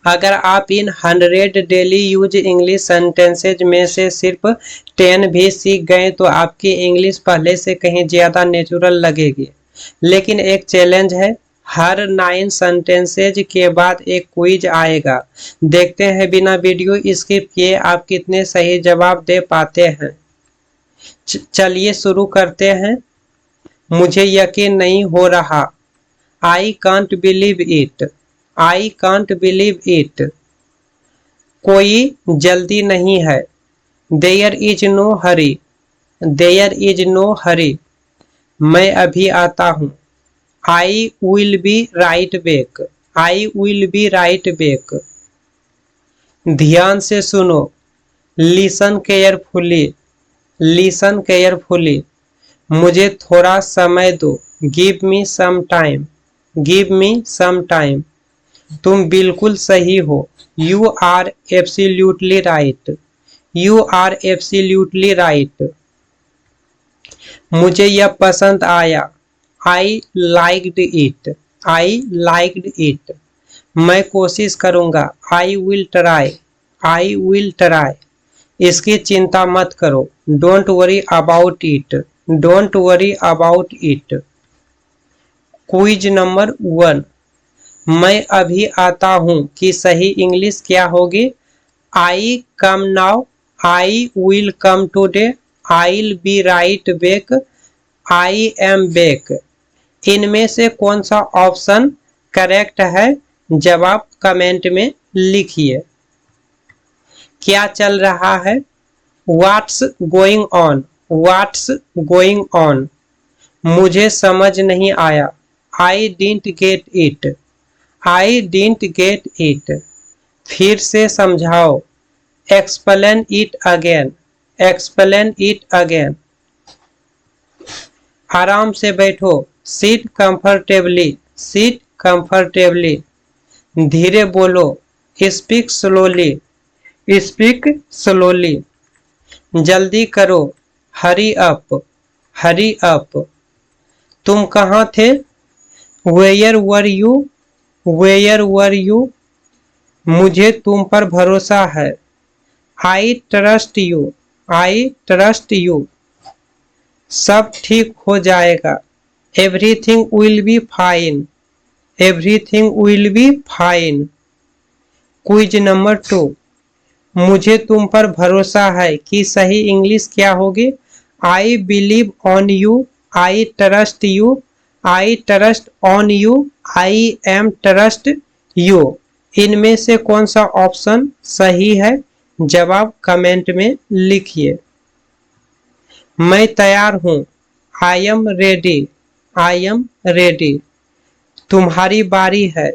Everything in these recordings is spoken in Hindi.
अगर आप इन 100 डेली यूज इंग्लिश सेंटेंसेज में से सिर्फ 10 भी सीख गए तो आपकी इंग्लिश पहले से कहीं ज़्यादा नेचुरल लगेगी। लेकिन एक चैलेंज है, हर 9 सेंटेंसेज के बाद एक क्विज आएगा। देखते हैं बिना वीडियो स्किप किए आप कितने सही जवाब दे पाते हैं। चलिए शुरू करते हैं। मुझे यकीन नहीं हो रहा। I can't believe it. I can't believe it. कोई जल्दी नहीं है। There is no hurry. There is no hurry. मैं अभी आता हूँ। I will be right back. I will be right back. ध्यान से सुनो। Listen carefully. Listen carefully. मुझे थोड़ा समय दो। Give me some time. Give me some time. तुम बिल्कुल सही हो। You are absolutely right. You are absolutely right. मुझे यह पसंद आया। I liked it. I liked it. मैं कोशिश करूँगा। I will try. I will try. इसकी चिंता मत करो। Don't worry about it. Don't worry about it. Quiz number 1। मैं अभी आता हूँ कि सही इंग्लिश क्या होगी? I come now. I will come today. I be right back. I am back. इनमें से कौन सा ऑप्शन करेक्ट है? जवाब कमेंट में लिखिए। क्या चल रहा है? What's going on. What's going on. मुझे समझ नहीं आया। I didn't get it. I didn't get it. फिर से समझाओ। Explain it again. Explain it again. आराम से बैठो। Seat comfortably. Seat comfortably. धीरे बोलो। Speak slowly. Speak slowly. जल्दी करो। Hurry up. Hurry up. तुम कहाँ थे? Where were you. Where were you. मुझे तुम पर भरोसा है। I trust you. I trust you. सब ठीक हो जाएगा। Everything will be fine. Everything will be fine. Quiz number 2। मुझे तुम पर भरोसा है कि सही इंग्लिश क्या होगी? I believe on you. I trust you. I trust on you. I M trust you. इनमें से कौन सा ऑप्शन सही है? जवाब कमेंट में लिखिए। मैं तैयार हूँ। I am ready. I am ready. तुम्हारी बारी है।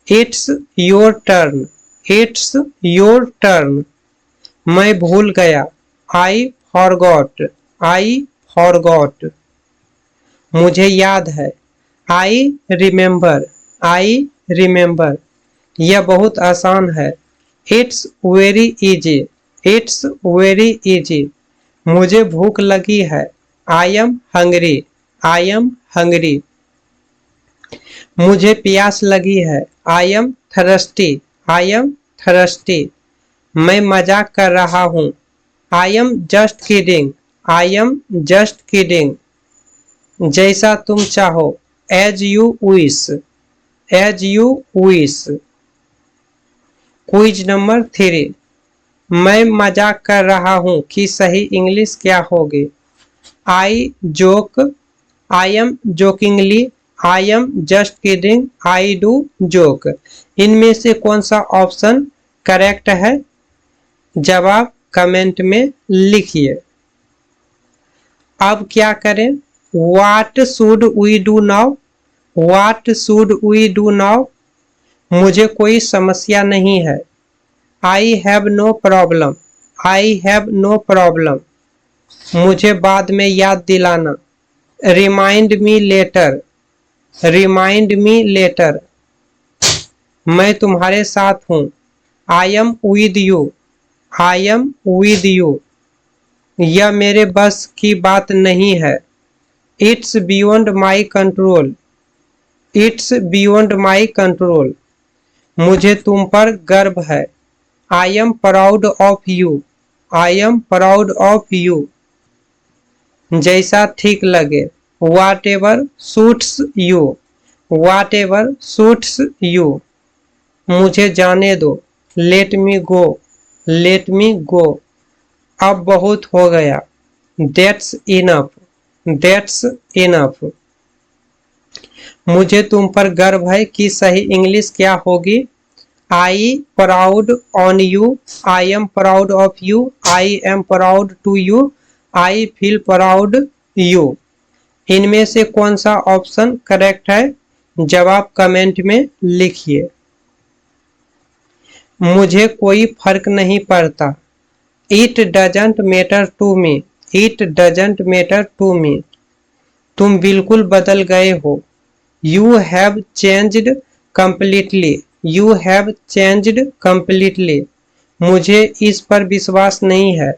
It's your turn. It's your turn. मैं भूल गया। I forgot. I forgot. मुझे याद है। I remember. I remember. यह बहुत आसान है। It's very easy. It's very easy. मुझे भूख लगी है। I am hungry. I am hungry. मुझे प्यास लगी है। I am thirsty. I am thirsty. मैं मजाक कर रहा हूँ। I am just kidding. I am just kidding. जैसा तुम चाहो। As you wish. As you wish. Quiz number 3। मैं मजाक कर रहा हूँ कि सही इंग्लिश क्या होगी? I joke. I am jokingly. I am just kidding. I do joke. इनमें से कौन सा ऑप्शन करेक्ट है? जवाब कमेंट में लिखिए। अब क्या करें? What should we do now? What should we do now? मुझे कोई समस्या नहीं है। I have no problem. I have no problem. मुझे बाद में याद दिलाना। Remind me later. Remind me later. मैं तुम्हारे साथ हूँ। I am with you. I am with you. यह मेरे बस की बात नहीं है। It's beyond my control. It's beyond my control. मुझे तुम पर गर्व है। I am proud of you. I am proud of you. जैसा ठीक लगे। Whatever suits you. Whatever suits you. मुझे जाने दो। Let me go. Let me go. अब बहुत हो गया। That's enough. That's enough. मुझे तुम पर गर्व है कि सही इंग्लिश क्या होगी? I proud on you. I am proud of you. I am proud to you. I feel proud you. इनमें से कौन सा ऑप्शन करेक्ट है? जवाब कमेंट में लिखिए। मुझे कोई फर्क नहीं पड़ता। It doesn't matter to me. It doesn't matter to me. तुम बिल्कुल बदल गए हो। You have changed completely. You have changed completely. मुझे इस पर विश्वास नहीं है।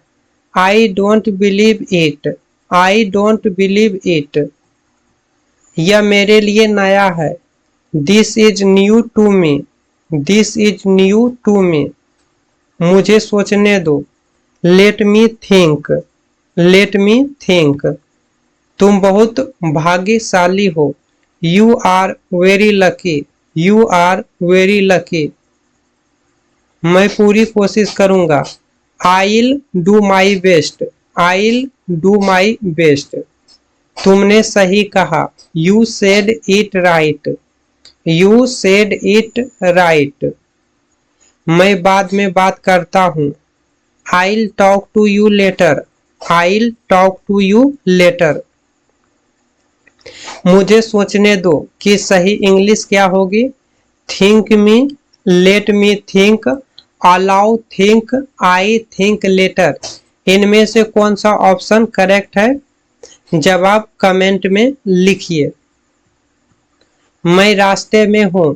I don't believe it. I don't believe it. यह मेरे लिए नया है। This is new to me. This is new to me. मुझे सोचने दो। Let me think. Let me think. तुम बहुत भाग्यशाली हो। You are very lucky. You are very lucky. मैं पूरी कोशिश करूंगा। I'll do my best. I'll do my best. तुमने सही कहा। You said it right. You said it right. मैं बाद में बात करता हूँ। I'll talk to you later. I'll talk to you later. मुझे सोचने दो कि सही इंग्लिश क्या होगी? Think me. Let me think. Allow think. I think later. इनमें से कौन सा ऑप्शन करेक्ट है? जवाब कमेंट में लिखिए। मैं रास्ते में हूँ।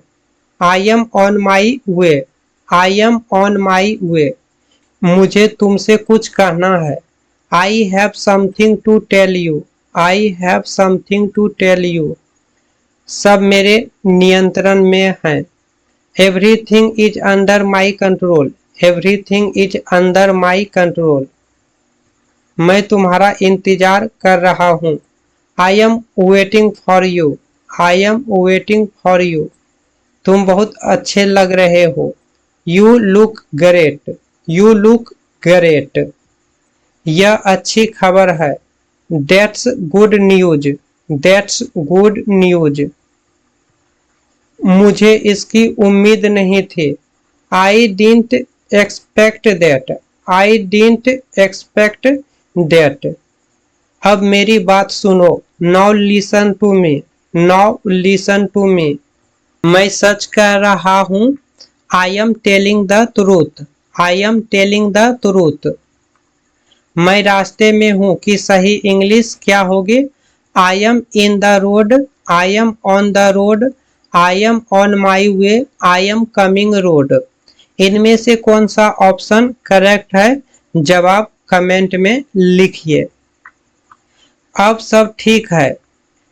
I am on my way. I am on my way. मुझे तुमसे कुछ कहना है। I have something to tell you. I have something to tell you. सब मेरे नियंत्रण में है। Everything is under my control. Everything is under my control. मैं तुम्हारा इंतजार कर रहा हूँ। I am waiting for you. I am waiting for you. तुम बहुत अच्छे लग रहे हो। You look great. You look great. यह अच्छी खबर है। That's good news. That's good news. मुझे इसकी उम्मीद नहीं थी। I didn't expect that. I didn't expect that. अब मेरी बात सुनो। Now listen to me. Now listen to me. मैं सच कह रहा हूँ। I am telling the truth. I am telling the truth. मैं रास्ते में हूँ कि सही इंग्लिश क्या होगी? I am in the road. I am on the road. I am on my way. I am coming road. इनमें से कौन सा ऑप्शन करेक्ट है? जवाब कमेंट में लिखिए। अब सब ठीक है।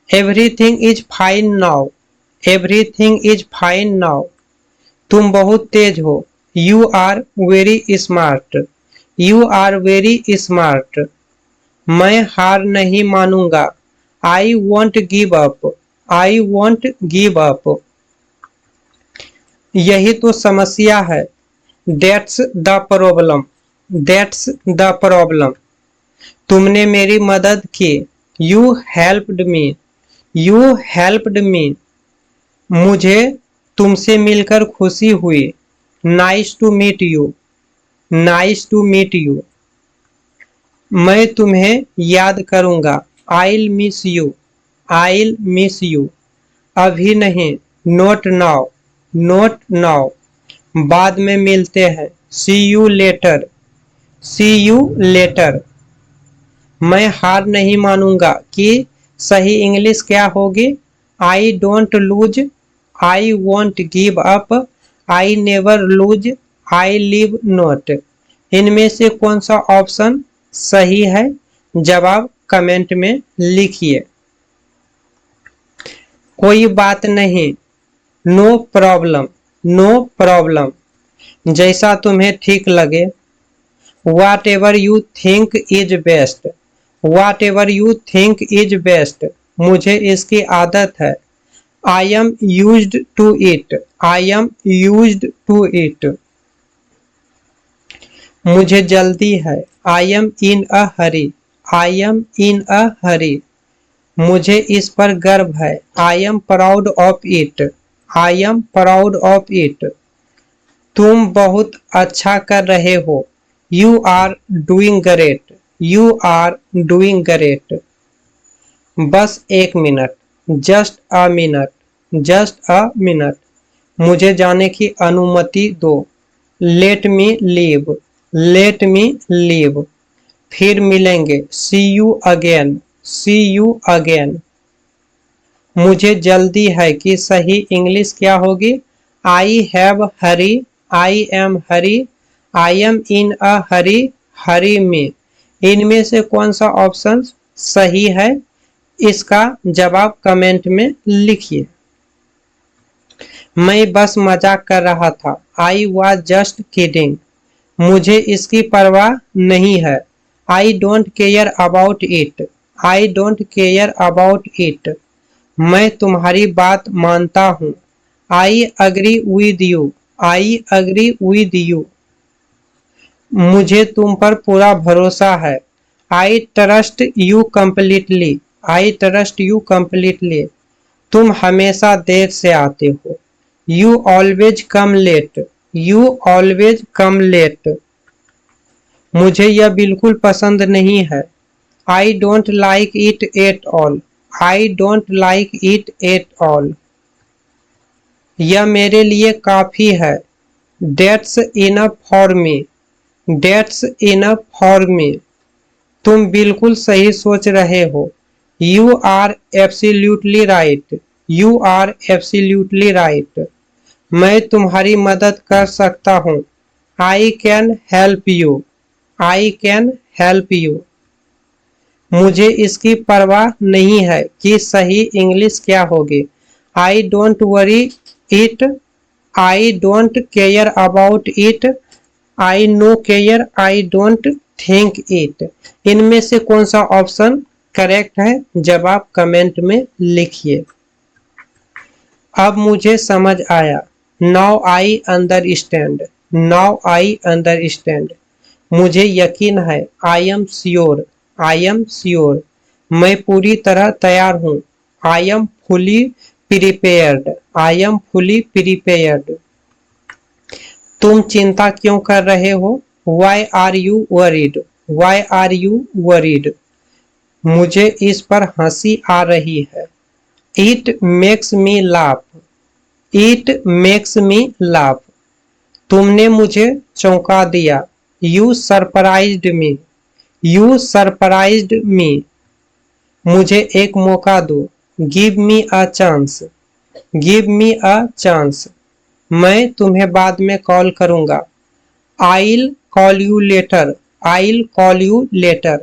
Everything is fine now. Everything is fine now. तुम बहुत तेज हो। You are very smart. You are very smart. मैं हार नहीं मानूंगा। I won't give up. I won't give up. यही तो समस्या है। That's the problem. That's the problem. तुमने मेरी मदद की। You helped me. You helped me. मुझे तुमसे मिलकर खुशी हुई। Nice to meet you. Nice to meet you. मैं तुम्हें याद करूंगा। I'll miss you. I'll miss you. अभी नहीं। Not now. Not now. बाद में मिलते हैं। See you later. See you later. मैं हार नहीं मानूंगा कि सही इंग्लिश क्या होगी? I don't lose. I won't give up. I never lose. I live not. इनमें से कौन सा ऑप्शन सही है? जवाब कमेंट में लिखिए। कोई बात नहीं। No problem. नो प्रॉब्लम, जैसा तुम्हें ठीक लगे। Whatever you think is best, whatever you think is best, मुझे इसकी आदत है। I am used to it, I am used to it, मुझे जल्दी है। I M in a Hari, I M इन अ हरी, मुझे इस पर गर्व है। I am proud of it, I am proud of it, तुम बहुत अच्छा कर रहे हो। You are doing great, you are doing great, बस एक minute, just a minute, just a minute, मुझे जाने की अनुमति दो। Let me leave, let me leave, फिर मिलेंगे। See you again, see you again, मुझे जल्दी है कि सही इंग्लिश क्या होगी। I have hurry, I am Hari, I M इन अ हरी, हरी में। इनमें से कौन सा ऑप्शन सही है, इसका जवाब कमेंट में लिखिए। मैं बस मजाक कर रहा था। आई वॉज जस्ट किडिंग, मुझे इसकी परवाह नहीं है। I don't care about it, I don't care about it, मैं तुम्हारी बात मानता हूँ। I agree with you, I agree with you, मुझे तुम पर पूरा भरोसा है। I trust you completely, I trust you completely, तुम हमेशा देर से आते हो। You always come late, you always come late, मुझे यह बिल्कुल पसंद नहीं है। I don't like it at all, I don't like it at all, यह मेरे लिए काफी है। That's enough for me, that's enough for me, तुम बिल्कुल सही सोच रहे हो। You are absolutely right, you are absolutely right, मैं तुम्हारी मदद कर सकता हूँ। I can help you, I can help you, मुझे इसकी परवाह नहीं है कि सही इंग्लिश क्या होगी। I don't worry it, I don't care about it, I know care, I don't think it, इनमें से कौन सा ऑप्शन करेक्ट है, जवाब कमेंट में लिखिए। अब मुझे समझ आया। Now I understand, now I understand, मुझे यकीन है। I am sure, I am sure, मैं पूरी तरह तैयार हूँ। I am fully prepared, I am fully prepared, तुम चिंता क्यों कर रहे हो। Why are you worried, why are you worried, मुझे इस पर हंसी आ रही है। It makes me laugh, it makes me laugh, तुमने मुझे चौंका दिया। You surprised me, you surprised मी, मुझे एक मौका दो। Give me a chance, give me a chance, मैं तुम्हें बाद में कॉल करूंगा। I'll call you later, I'll call you later,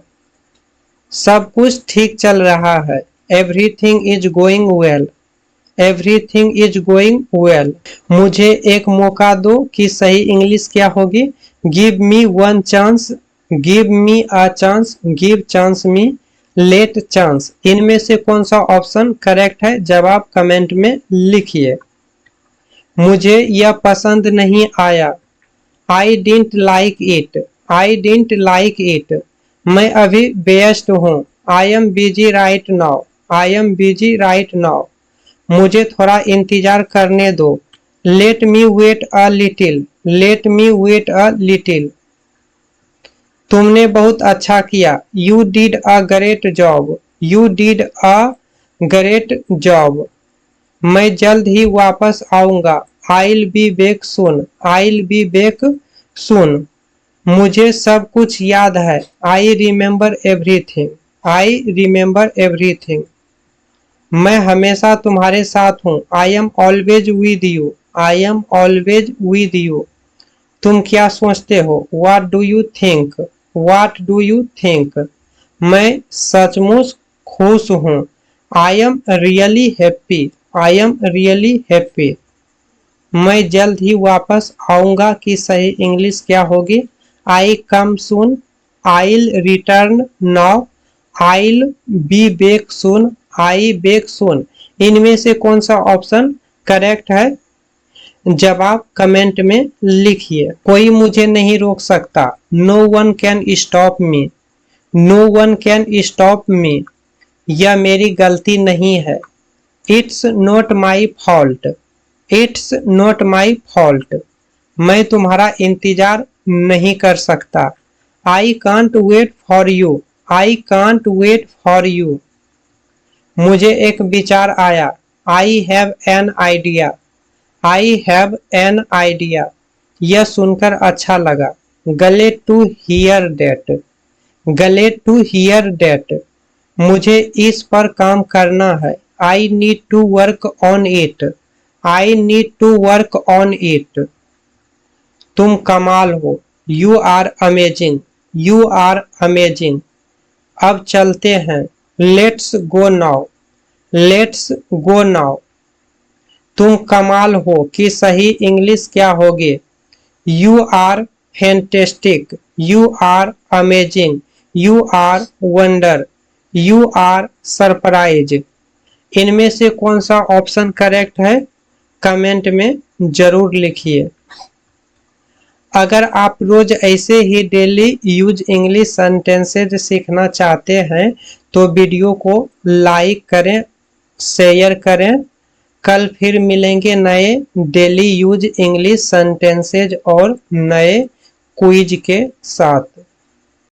सब कुछ ठीक चल रहा है। Everything is going well, everything is going well, मुझे एक मौका दो कि सही इंग्लिश क्या होगी। Give me one chance, give me a chance, give chance me, let chance, इनमें से कौन सा ऑप्शन करेक्ट है, जवाब कमेंट में लिखिए। मुझे यह पसंद नहीं आया। I didn't like it, I didn't like it, मैं अभी व्यस्त हूँ। I am busy right now, I am busy right now, मुझे थोड़ा इंतजार करने दो। Let me wait a little, let me wait a little, तुमने बहुत अच्छा किया। You did a great job, you did a great job, मैं जल्द ही वापस आऊंगा। I'll be back soon, I'll be back soon, मुझे सब कुछ याद है। I remember everything, I remember everything, मैं हमेशा तुम्हारे साथ हूँ। I am always with you, I am always with you, तुम क्या सोचते हो। What do you think, what do you think, मैं सचमुच खुश हूँ। I am really happy, I am really happy, मैं जल्द ही वापस आऊंगा की सही इंग्लिश क्या होगी? I come soon, I'll return now, I'll be back soon, I back soon. इनमें से कौन सा ऑप्शन करेक्ट है? जवाब कमेंट में लिखिए। कोई मुझे नहीं रोक सकता, no one can stop me, no one can stop me. यह मेरी गलती नहीं है, it's not my fault, it's not my fault. मैं तुम्हारा इंतजार नहीं कर सकता, I can't wait for you, I can't wait for you. मुझे एक विचार आया, I have an idea, I have an idea. यह सुनकर अच्छा लगा, glad to hear that, glad to hear that. मुझे इस पर काम करना है, I need to work on it, I need to work on it. तुम कमाल हो, you are amazing, you are amazing. अब चलते हैं, let's go now, let's go now. तुम कमाल हो कि सही इंग्लिश क्या होगी? You are fantastic, you are amazing, you are wonder, you are surprise. इनमें से कौन सा ऑप्शन करेक्ट है? कमेंट में जरूर लिखिए। अगर आप रोज ऐसे ही डेली यूज इंग्लिश सेंटेंसेज सीखना चाहते हैं तो वीडियो को लाइक करें, शेयर करें। कल फिर मिलेंगे नए डेली यूज इंग्लिश सेंटेंसेज और नए क्विज के साथ।